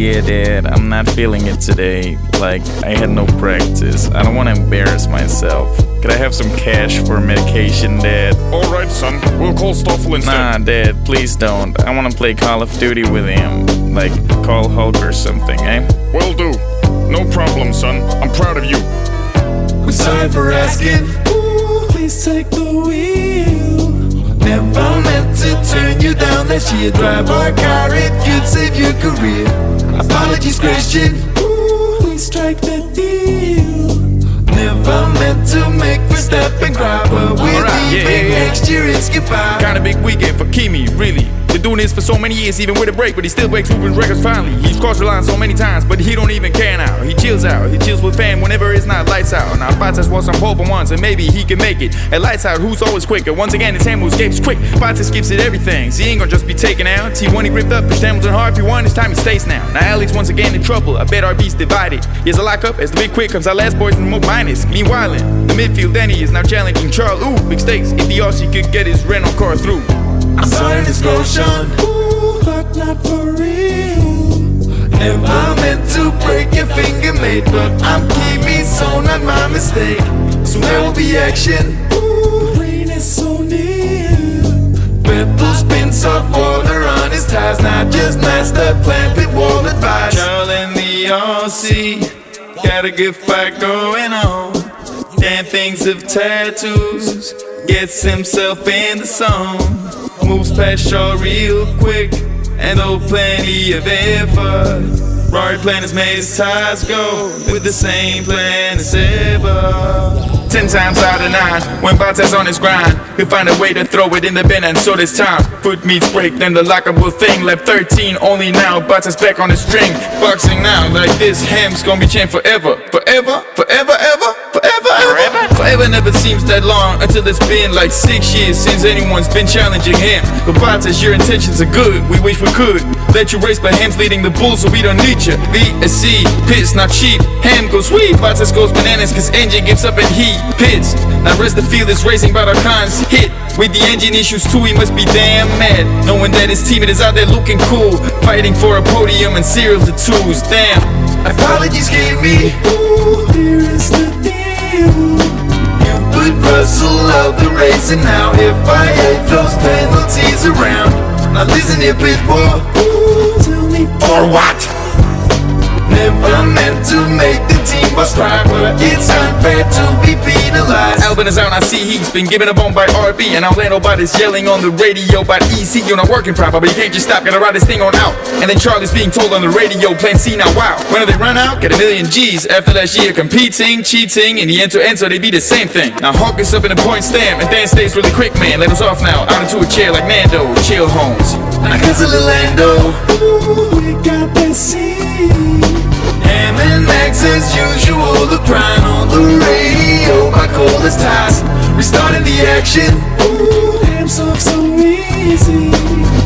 Yeah, Dad, I'm not feeling it today. Like, I had no practice. I don't want to embarrass myself. Could I have some cash for medication, Dad? Alright, son. We'll call Stoffel instead. Nah, Dad, please don't. I want to play Call of Duty with him. Like, call Hulk or something, eh? Will do. No problem, son. I'm proud of you. We're sorry for asking. Ooh, please take the wheel. Never meant to turn you down. That she'd drive our car, it could save your career. Apologies, Christian. Ooh, please strike that deal. Never meant to make Verstappen cry, but we're leaving next year, it's goodbye. Kinda big weekend for Kimi, really. Been doing this for so many years, even with a break, but he still breaks Ruben's records finally. He's crossed the line so many times, but he don't even care now. He chills out, he chills with fam whenever it's not lights out. Now Bottas was on pole for once, and maybe he can make it. At lights out, who's always quicker? Once again, it's Hamilton escapes quick. Bottas skips at everything, so he ain't gonna just be taken out. T1 he gripped up, pushed Hamilton hard, P1 it's time he stays now. Now Alex once again in trouble, I bet RB's divided. Here's a lockup as the big quick comes our last boys in the minus. Meanwhile, in the midfield, Danny is now challenging Charles. Ooh, big stakes, if the Aussie could get his Renault car through. I'm sorry, Miss Roshan. Ooh, but not for real. Never meant to break your finger, mate, but I'm Kimi, so not my mistake. So there will be action. Ooh, rain is so near. Vettel spins soft water on his tires, not just master plan, pit wall advice. Charles and the Aussie got a good fight going on. Damn things of tattoos, gets himself in the song. Moves past Shaw real quick, and though plenty of effort, Rory plan has made his ties go with the same plan as ever. 10 times out of 9, when Bottas on his grind, he'll find a way to throw it in the bin, and so this time, foot meets brake, then the lockable thing. Lap 13 only now, Bottas back on the string. Boxing now, like this, Ham's gonna be champ forever. Forever, forever, ever, forever, ever. Forever never seems that long, until it's been like 6 years since anyone's been challenging him. But Bottas, your intentions are good, we wish we could let you race, but Ham's leading the bull, so we don't need you. VSC, piss, not cheap. Ham goes sweet, Bottas goes bananas, cause engine gives up and he pits. Now rest the field is racing, but our cons hit. With the engine issues too, he must be damn mad, knowing that his teammate is out there looking cool, fighting for a podium and serial to twos. Damn. Apologies, Kimi. Ooh, here is the deal. You put Russell out the race, and now FIA throws penalties around. Now listen here, Pitbull. Ooh, tell me for what? Never meant to make the team boss cry, but it's unfair to be penalized. Albin is out, I see he's been given a bone by RB, and Orlando Bottas yelling on the radio about EC. You're not working proper, but you can't just stop, gotta ride this thing on out. And then Charlie's being told on the radio, plan C now, wow. When do they run out? Get $1 million G's. After last year, competing, cheating, in the end-to-end, so they be the same thing. Now Hawk is up in the point stamp, and Dan stays really quick, man. Let us off now, out into a chair like Nando, chill Holmes. Now cause of Lando, ooh, we got that scene. Ham and Max as usual, the crying on the radio by coldest ties. Restarting the action, ooh, Ham's off so easy.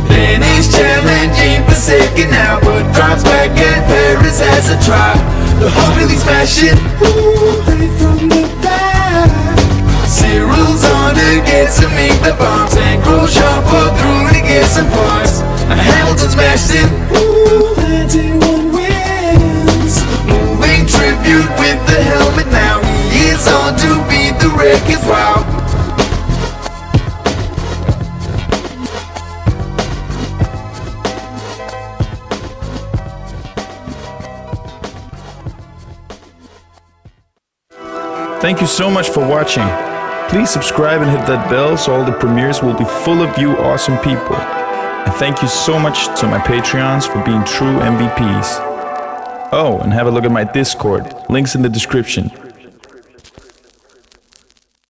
Then he's challenging for second now, but drops back and Paris has a try. The Hawk really smashing, ooh, right from the back. Cyril's on to get to make the bombs, and Grosjean fought through to get some points. Hamilton smashed in, ooh, landing one wins. Moving tribute with the helmet now, he is on to beat the records, wow. Thank you so much for watching. Please subscribe and hit that bell so all the premieres will be full of you awesome people. And thank you so much to my Patreons for being true MVPs. Oh, and have a look at my Discord, links in the description.